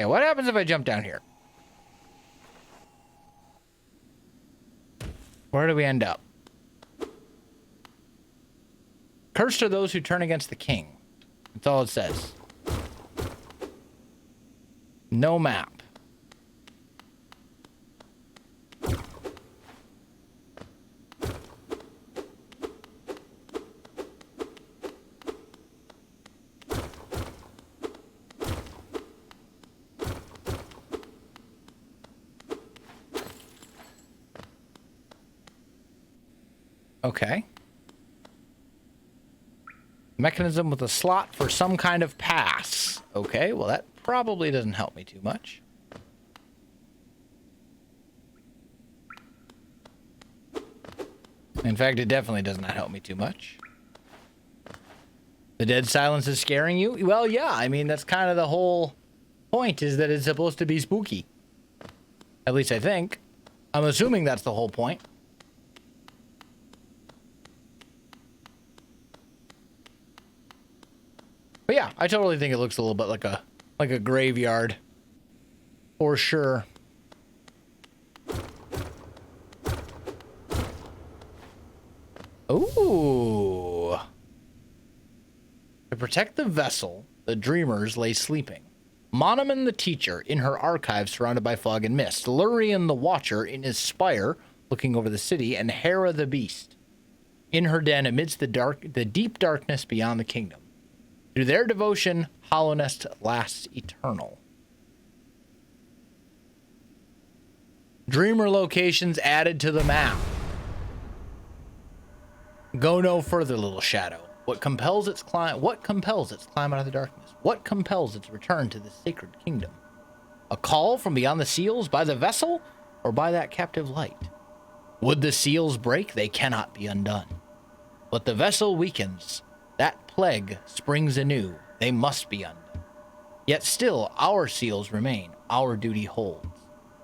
Okay, what happens if I jump down here? Where do we end up? Cursed are those who turn against the king. That's all it says. No map. Okay. Mechanism with a slot for some kind of pass. Okay, well that probably doesn't help me too much. In fact, it definitely does not help me too much. The dead silence is scaring you? Well, yeah, I mean, that's kind of the whole point, is that it's supposed to be spooky. At least I think. I'm assuming that's the whole point. But yeah, I totally think it looks a little bit like a graveyard. For sure. Ooh. To protect the vessel, the dreamers lay sleeping. Monoman the teacher in her archive surrounded by fog and mist. Lurian the watcher in his spire looking over the city, and Hera the beast in her den amidst the deep darkness beyond the kingdom. Through their devotion, Hollownest lasts eternal. Dreamer locations added to the map. Go no further, little shadow. What compels its climb out of the darkness? What compels its return to the sacred kingdom? A call from beyond the seals by the vessel or by that captive light? Would the seals break, they cannot be undone. But the vessel weakens. That plague springs anew. They must be undone. Yet still our seals remain. Our duty holds.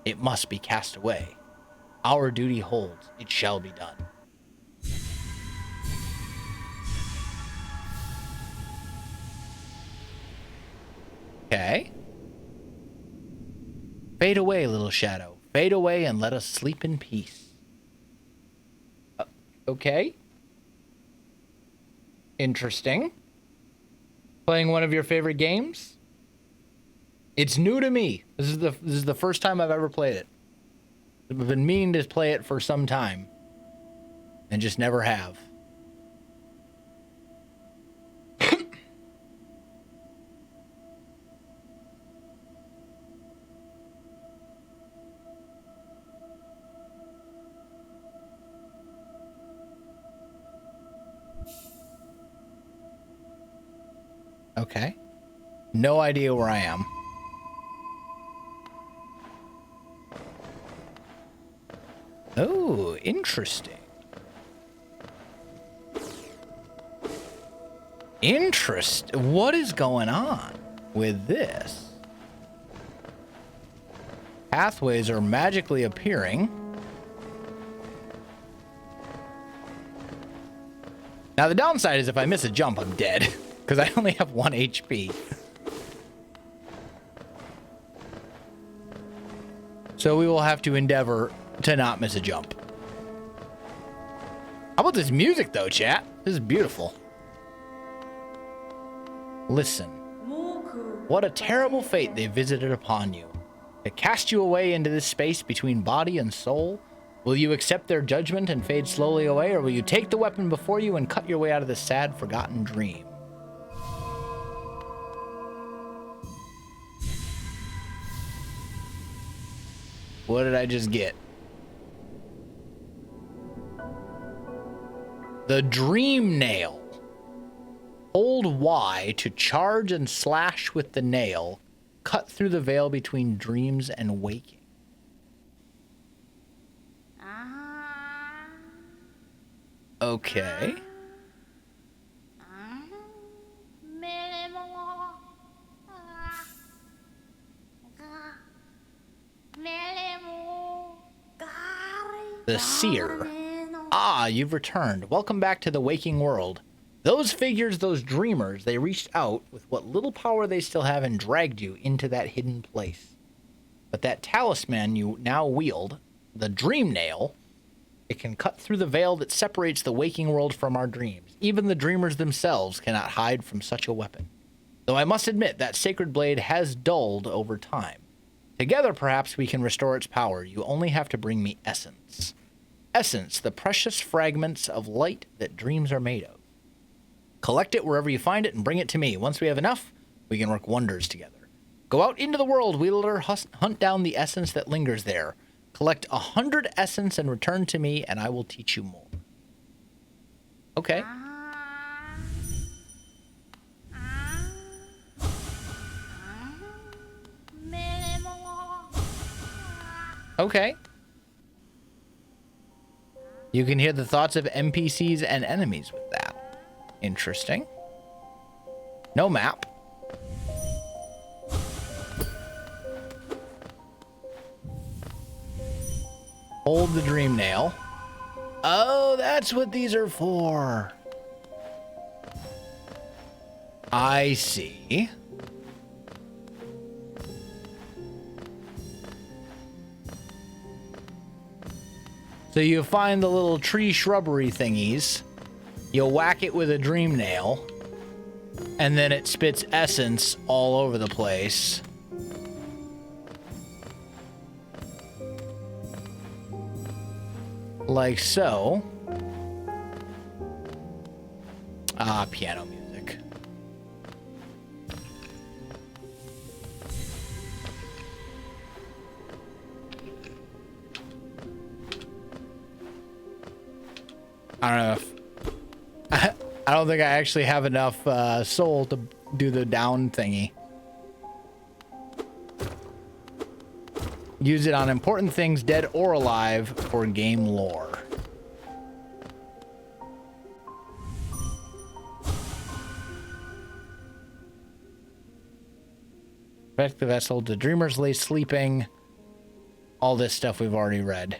It must be cast away. Our duty holds. It shall be done. Okay. Fade away, little shadow. Fade away and let us sleep in peace. Okay. Interesting. Playing one of your favorite games? It's new to me. This is the first time I've ever played it. I've been meaning to play it for some time. And just never have. Okay. No idea where I am. Oh, interesting. What is going on with this? Pathways are magically appearing. Now, the downside is if I miss a jump, I'm dead. Because I only have 1 HP. So we will have to endeavor to not miss a jump. How about this music, though, chat? This is beautiful. Listen. What a terrible fate they visited upon you. To cast you away into this space between body and soul. Will you accept their judgment and fade slowly away, or will you take the weapon before you and cut your way out of this sad, forgotten dream? What did I just get? The Dream Nail. Hold Y to charge and slash with the nail. Cut through the veil between dreams and waking. Okay. The Seer. Ah, you've returned. Welcome back to the waking world. Those figures, those dreamers, they reached out with what little power they still have and dragged you into that hidden place. But that talisman you now wield, the dream nail, it can cut through the veil that separates the waking world from our dreams. Even the dreamers themselves cannot hide from such a weapon. Though I must admit that sacred blade has dulled over time. Together, perhaps we can restore its power. You only have to bring me essence. Essence, the precious fragments of light that dreams are made of. Collect it wherever you find it and bring it to me. Once we have enough, we can work wonders together. Go out into the world, wielder, hunt down the essence that lingers there. Collect 100 essence and return to me, and I will teach you more. Okay. Okay. You can hear the thoughts of NPCs and enemies with that. Interesting. No map. Hold the dream nail. Oh, that's what these are for. I see. So you find the little tree shrubbery thingies. You whack it with a dream nail. And then it spits essence all over the place. Like so. Ah, piano music. I don't know if I don't think I actually have enough soul to do the down thingy. Use it on important things, dead or alive, for game lore. Affect the vessel. The dreamers lay sleeping. All this stuff we've already read.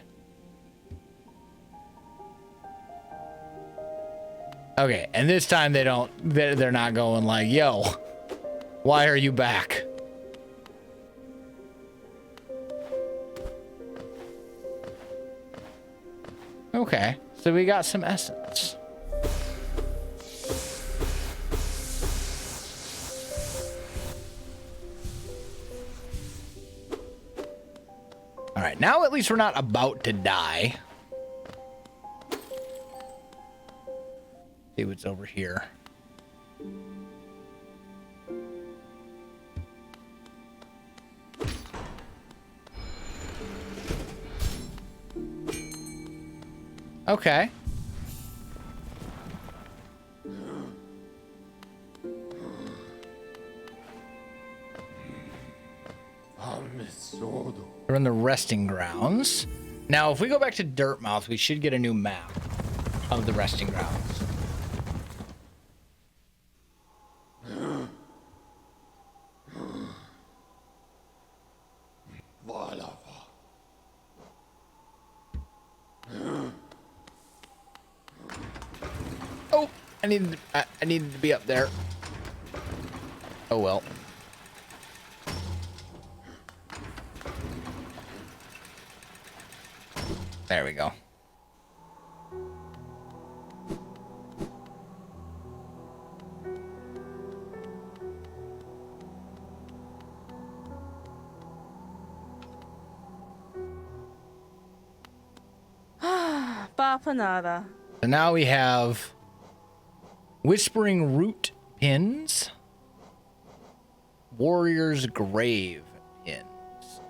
Okay, and this time they're not going like, yo, why are you back? Okay, so we got some essence. All right, now at least we're not about to die. See what's over here. Okay. We're in the resting grounds. Now, if we go back to Dirtmouth, we should get a new map of the resting grounds. Oh, I needed to be up there. Oh well. There we go. Bapanada. So now we have Whispering Root pins, Warrior's Grave pins.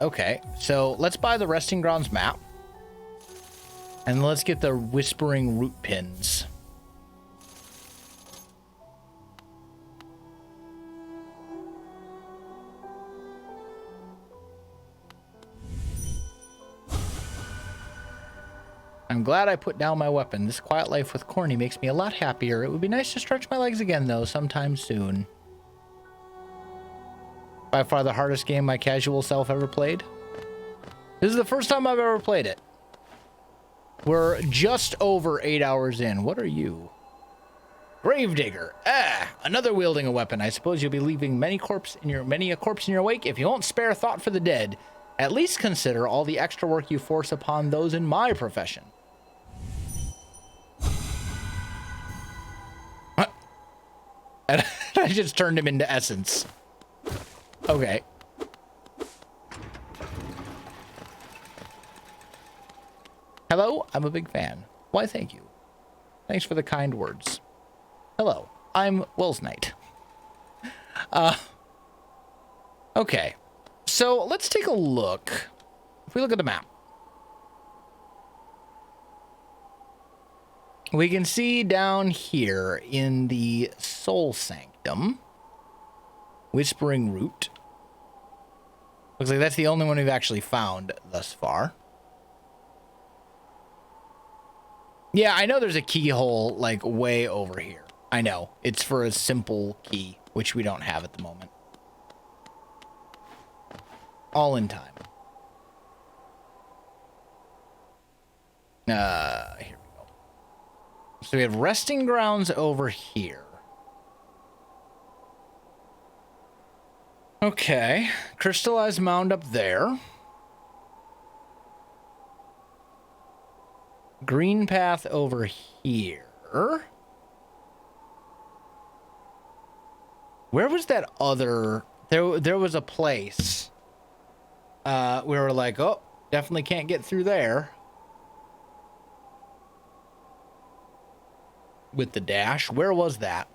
Okay, so let's buy the Resting Grounds map. And let's get the Whispering Root pins. I'm glad I put down my weapon. This quiet life with Corny makes me a lot happier. It would be nice to stretch my legs again, though, sometime soon. By far the hardest game my casual self ever played. This is the first time I've ever played it. We're just over 8 hours in. What are you? Gravedigger. Another wielding a weapon. I suppose you'll be leaving many a corpse in your wake. If you won't spare thought for the dead, at least consider all the extra work you force upon those in my profession. And I just turned him into essence. Okay. Hello, I'm a big fan. Why, thank you. Thanks for the kind words. Hello, I'm Welsknight. Okay. So let's take a look. If we look at the map, we can see down here in the Soul Sanctum, Whispering Root. Looks like that's the only one we've actually found thus far. Yeah, I know there's a keyhole, like, way over here. I know. It's for a simple key, which we don't have at the moment. All in time. Here we go. So we have resting grounds over here. Okay. Crystallized mound up there. Green path over here. Where was that other... There was a place. We were like, oh, definitely can't get through there. With the dash. Where was that?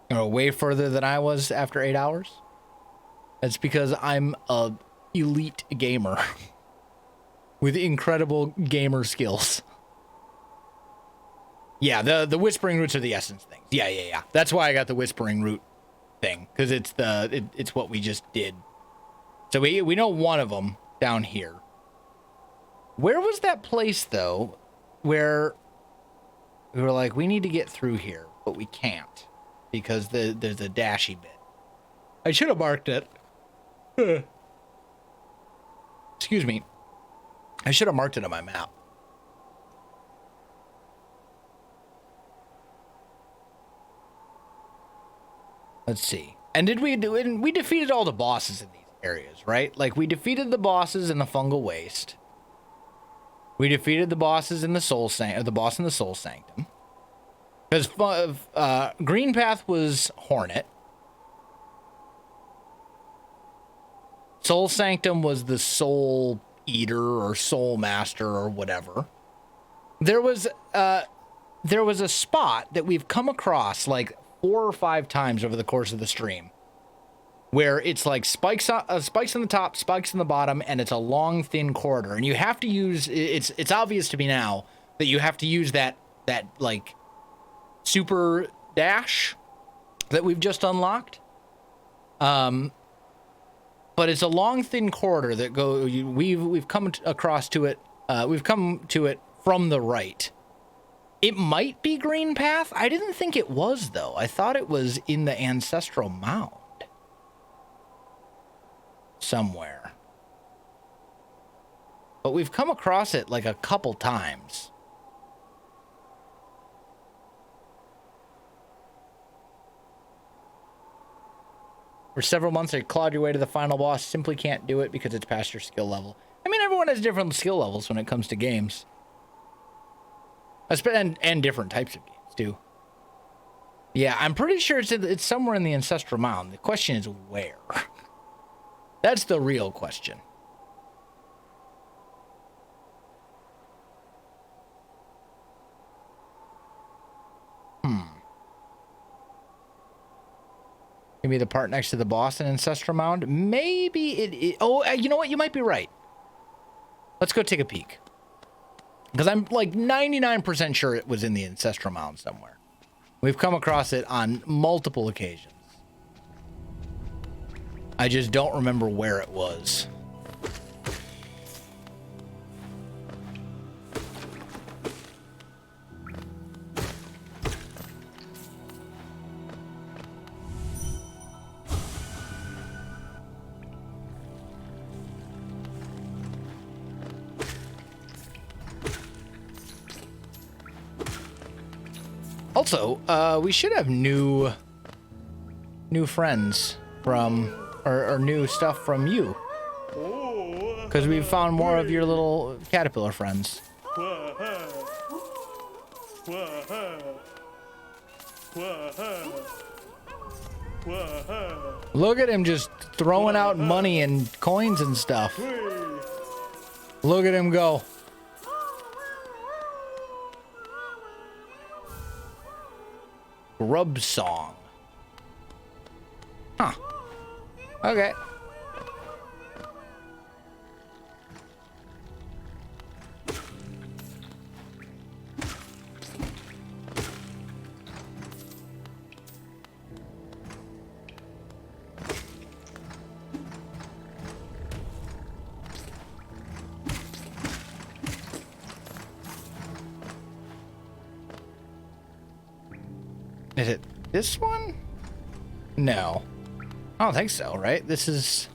Or way further than I was after 8 hours. That's because I'm a elite gamer. With incredible gamer skills. Yeah, the Whispering Roots are the essence things. Yeah. That's why I got the Whispering Root thing. Because it's what we just did. So we know one of them down here. Where was that place, though, where we were like, we need to get through here, but we can't. Because there's a dashy bit. I should have marked it. Excuse me. I should have marked it on my map. Let's see. And did we do it? We defeated all the bosses in these areas, right? Like, we defeated the bosses in the Fungal Waste. We defeated the bosses in the the boss in the Soul Sanctum. Because Green Path was Hornet. Soul Sanctum was the Soul Eater or Soul Master or whatever. There was a spot that we've come across like 4 or 5 times over the course of the stream, where it's like spikes on the top, spikes on the bottom, and it's a long, thin corridor. And you have to use it's obvious to me now that you have to use that like super dash that we've just unlocked. But it's a long, thin corridor that we've come across to it. We've come to it from the right. It might be Green Path. I didn't think it was, though. I thought it was in the Ancestral Mound. Somewhere. But we've come across it like a couple times. For several months, I clawed your way to the final boss. Simply can't do it because it's past your skill level. I mean, everyone has different skill levels when it comes to games. And different types of games, too. Yeah, I'm pretty sure it's somewhere in the Ancestral Mound. The question is where? That's the real question. Maybe the part next to the boss in Ancestral Mound? Maybe it... Oh, you know what? You might be right. Let's go take a peek. Because I'm like 99% sure it was in the Ancestral Mound somewhere. We've come across it on multiple occasions. I just don't remember where it was. Also, we should have new friends from, or new stuff from you. Because we found more of your little caterpillar friends. Look at him just throwing out money and coins and stuff. Look at him go. Grub song. Huh. Okay. Is it this one? No. I don't think so, right? This is...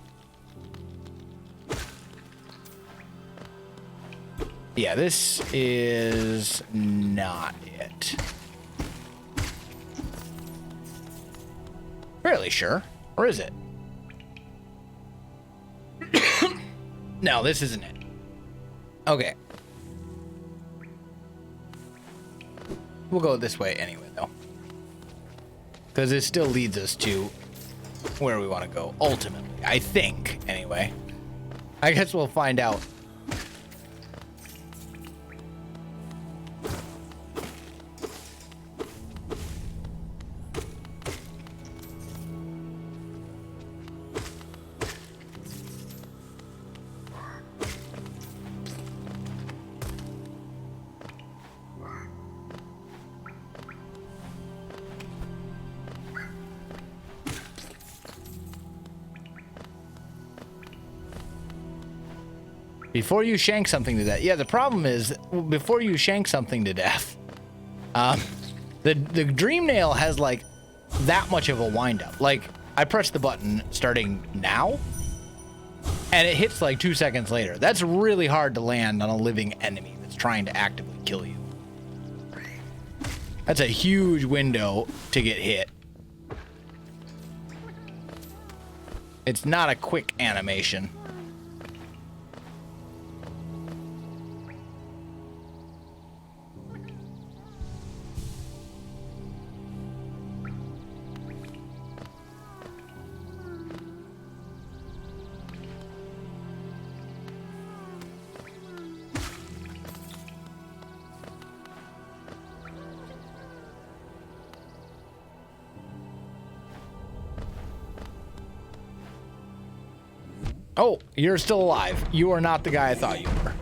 Yeah, this is not it. Fairly sure. Or is it? No, this isn't it. Okay. We'll go this way anyway, though. Because it still leads us to where we want to go, ultimately. I think, anyway. I guess we'll find out. Before you shank something to death. Yeah, the problem is, before you shank something to death, the dream nail has, like, that much of a wind-up. Like, I press the button starting now, and it hits, like, 2 seconds later. That's really hard to land on a living enemy that's trying to actively kill you. That's a huge window to get hit. It's not a quick animation. Oh, you're still alive. You are not the guy I thought you were.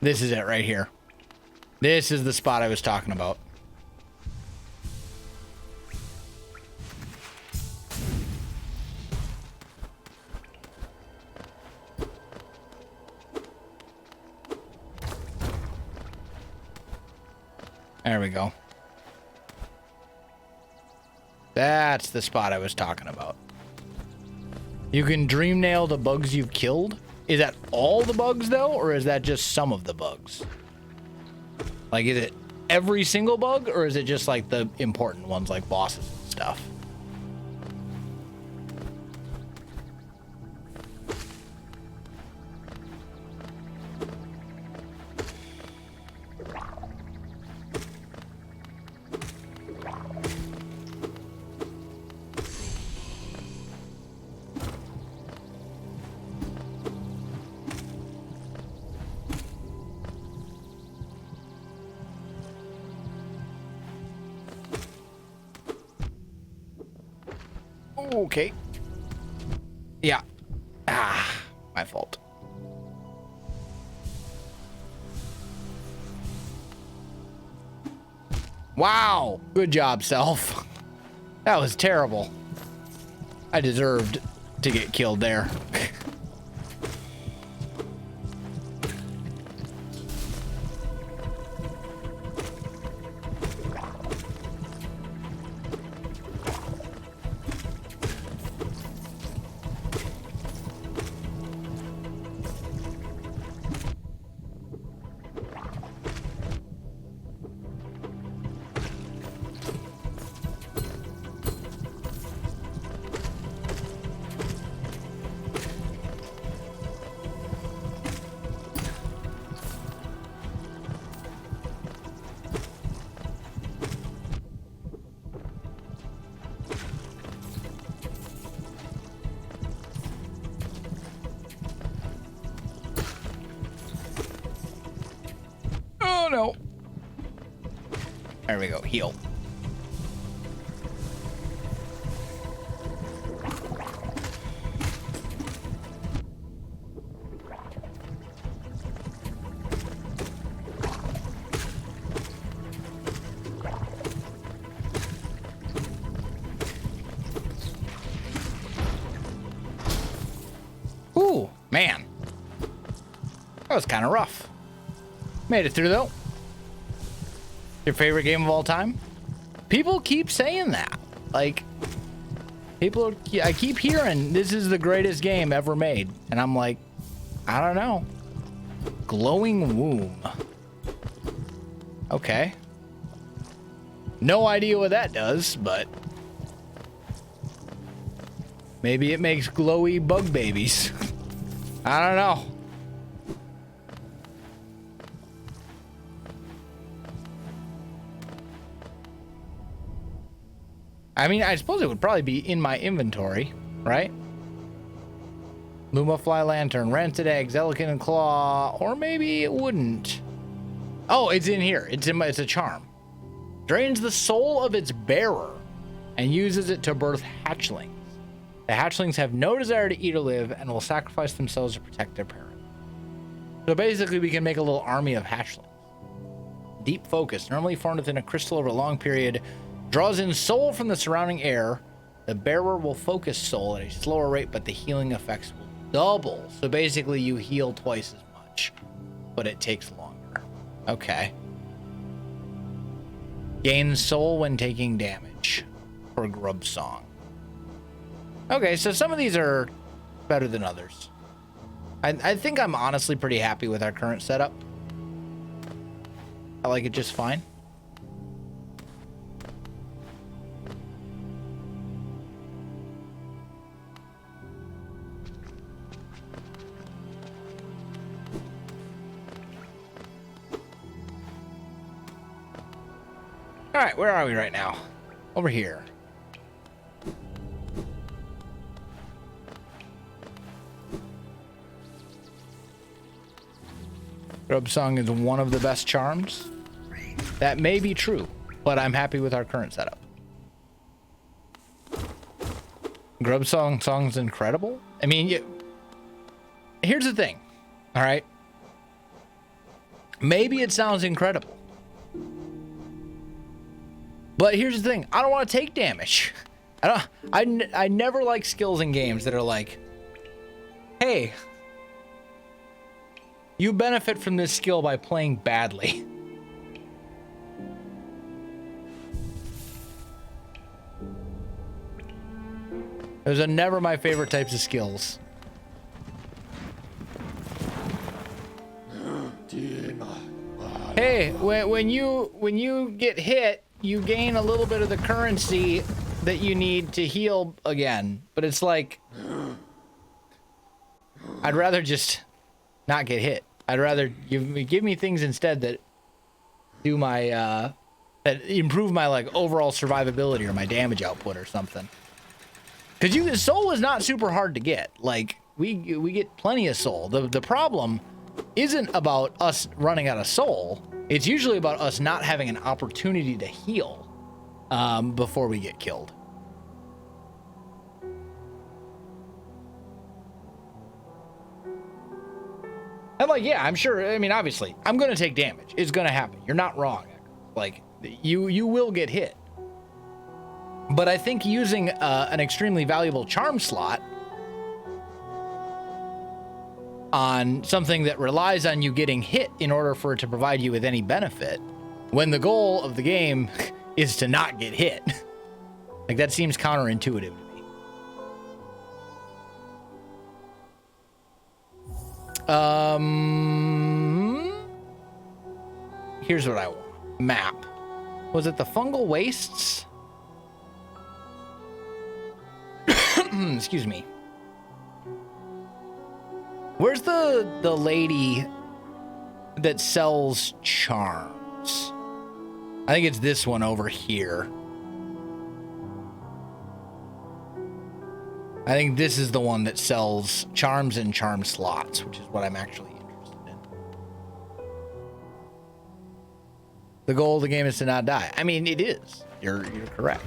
This is it right here. This is the spot I was talking about. There we go. That's the spot I was talking about. You can dream nail the bugs you've killed. Is that all the bugs, though, or is that just some of the bugs? Like, is it every single bug, or is it just, like, the important ones, like bosses and stuff? Okay. Yeah. Ah, my fault. Wow. Good job, self. That was terrible. I deserved to get killed there. no. There we go. Heal. Ooh, man. That was kind of rough. Made it through, though. Your favorite game of all time? People keep saying that. Like, I keep hearing this is the greatest game ever made. And I'm like, I don't know. Glowing womb. Okay. No idea what that does, but maybe it makes glowy bug babies. I don't know. I mean, I suppose it would probably be in my inventory, right? Luma Fly Lantern, Rancid Eggs, Elegant Claw, or maybe it wouldn't. Oh, it's in here. It's a charm. Drains the soul of its bearer and uses it to birth hatchlings. The hatchlings have no desire to eat or live and will sacrifice themselves to protect their parent. So basically, we can make a little army of hatchlings. Deep focus, normally formed within a crystal over a long period, draws in soul from the surrounding air. The bearer will focus soul at a slower rate, but the healing effects will double. So basically, you heal twice as much, but it takes longer. Okay. Gain soul when taking damage for Grub Song. Okay, so some of these are better than others. I think I'm honestly pretty happy with our current setup. I like it just fine. All right, where are we right now? Over here. Grub Song is one of the best charms. That may be true, but I'm happy with our current setup. Grub Song's incredible. I mean, here's the thing, all right? Maybe it sounds incredible. But here's the thing, I don't want to take damage. I never like skills in games that are like, hey, you benefit from this skill by playing badly. Those are never my favorite types of skills. Hey, when you get hit, you gain a little bit of the currency that you need to heal again. But it's like, I'd rather just not get hit. I'd rather give me things instead that do my that improve my like overall survivability or my damage output or something. Because soul is not super hard to get. Like we get plenty of soul. The problem isn't about us running out of soul. It's usually about us not having an opportunity to heal before we get killed. And like, yeah, I'm sure. I mean, obviously, I'm going to take damage. It's going to happen. You're not wrong. Like, you will get hit. But I think using an extremely valuable charm slot on something that relies on you getting hit in order for it to provide you with any benefit, when the goal of the game is to not get hit. Like, that seems counterintuitive to me. Here's what I want. Map. Was it the fungal wastes? Excuse me. Where's the lady that sells charms? I think it's this one over here. I think this is the one that sells charms and charm slots, which is what I'm actually interested in. The goal of the game is to not die. I mean, it is. You're correct.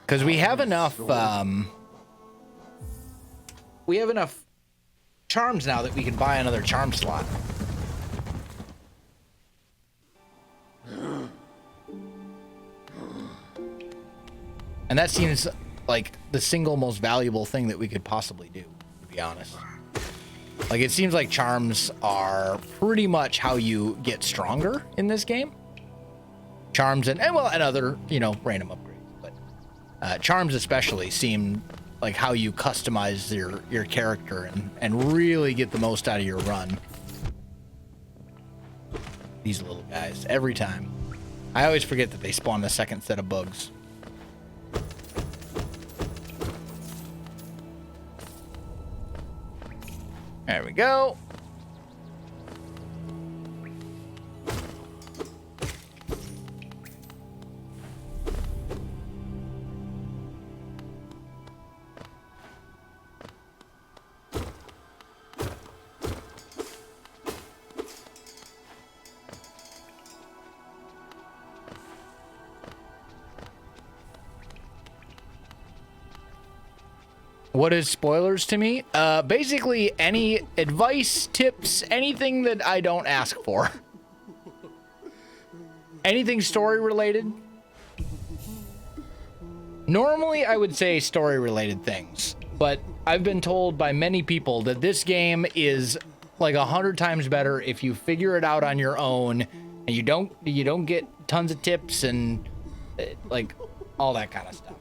Because we have enough charms now that we can buy another charm slot. And that seems like the single most valuable thing that we could possibly do, to be honest. Like, it seems like charms are pretty much how you get stronger in this game. Charms and other, you know, random upgrades. But charms especially seem like how you customize your character and really get the most out of your run. These little guys, every time. I always forget that they spawn a second set of bugs. There we go. What is spoilers to me? Basically any advice, tips, anything that I don't ask for. Anything story related. Normally I would say story related things, but I've been told by many people that this game is like 100 times better if you figure it out on your own and you don't get tons of tips and like all that kind of stuff.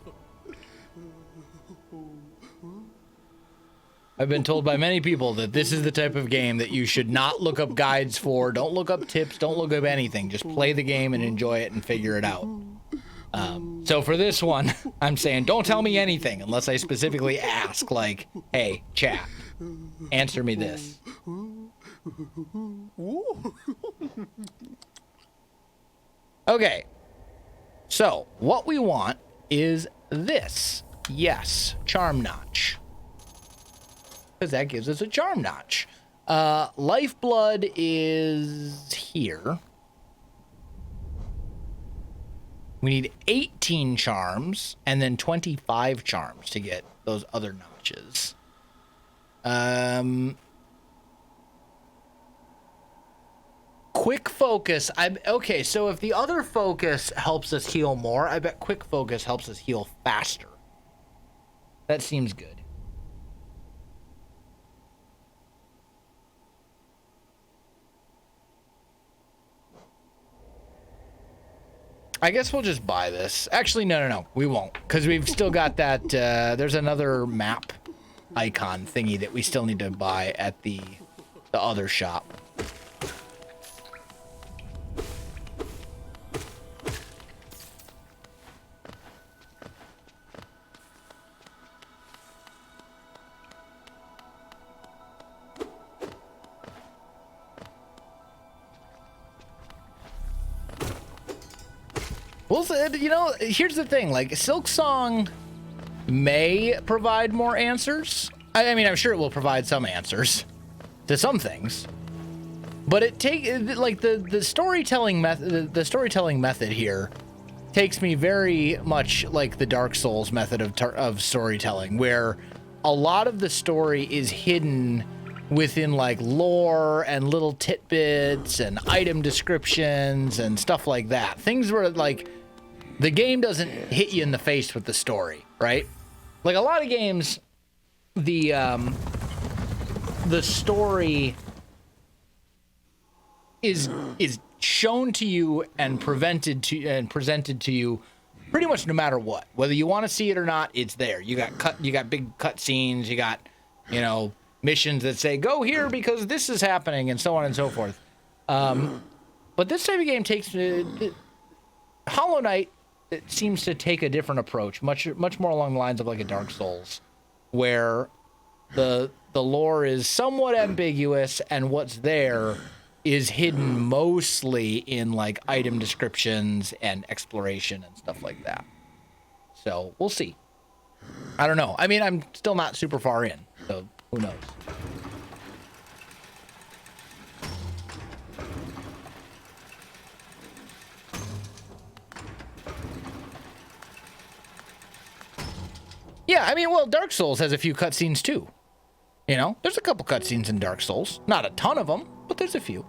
I've been told by many people that this is the type of game that you should not look up guides for. Don't look up tips. Don't look up anything. Just play the game and enjoy it and figure it out. So for this one, I'm saying don't tell me anything unless I specifically ask, like, hey, chat, answer me this. Okay. So what we want is this. Yes, charm notch. Because that gives us a charm notch. Lifeblood is here. We need 18 charms and then 25 charms to get those other notches. Quick focus. Okay, so if the other focus helps us heal more, I bet quick focus helps us heal faster. That seems good. I guess we'll just buy this. Actually, no. We won't. Because we've still got that... there's another map icon thingy that we still need to buy at the other shop. Well, you know, here's the thing. Like, Silksong may provide more answers. I mean, I'm sure it will provide some answers to some things. But the storytelling method. The storytelling method here takes me very much like the Dark Souls method of storytelling, where a lot of the story is hidden within like lore and little tidbits and item descriptions and stuff like that. Things where like the game doesn't hit you in the face with the story, right? Like a lot of games, the story is shown to you and presented to you pretty much no matter what. Whether you want to see it or not, it's there. You got big cut scenes, you got, you know, missions that say go here because this is happening and so on and so forth. But this type of game takes Hollow Knight. It seems to take a different approach, much more along the lines of like a Dark Souls, where the lore is somewhat ambiguous and what's there is hidden mostly in like item descriptions and exploration and stuff like that. So we'll see. I don't know. I mean, I'm still not super far in, so who knows? Yeah, I mean, well, Dark Souls has a few cutscenes too. You know, there's a couple cutscenes in Dark Souls. Not a ton of them, but there's a few.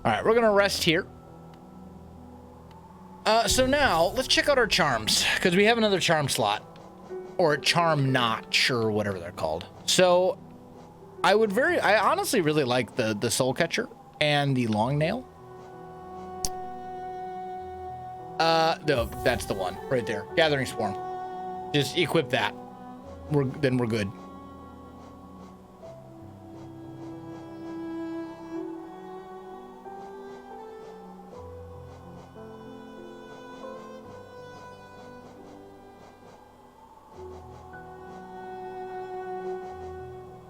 All right, we're gonna rest here. So now let's check out our charms, because we have another charm slot, or a charm notch, or whatever they're called. So I honestly really like the Soul Catcher and the Long Nail. No, that's the one right there. Gathering Swarm. Just equip that. Then we're good.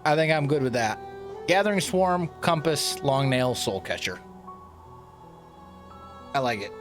I think I'm good with that. Gathering Swarm, Compass, Long Nail, Soul Catcher. I like it.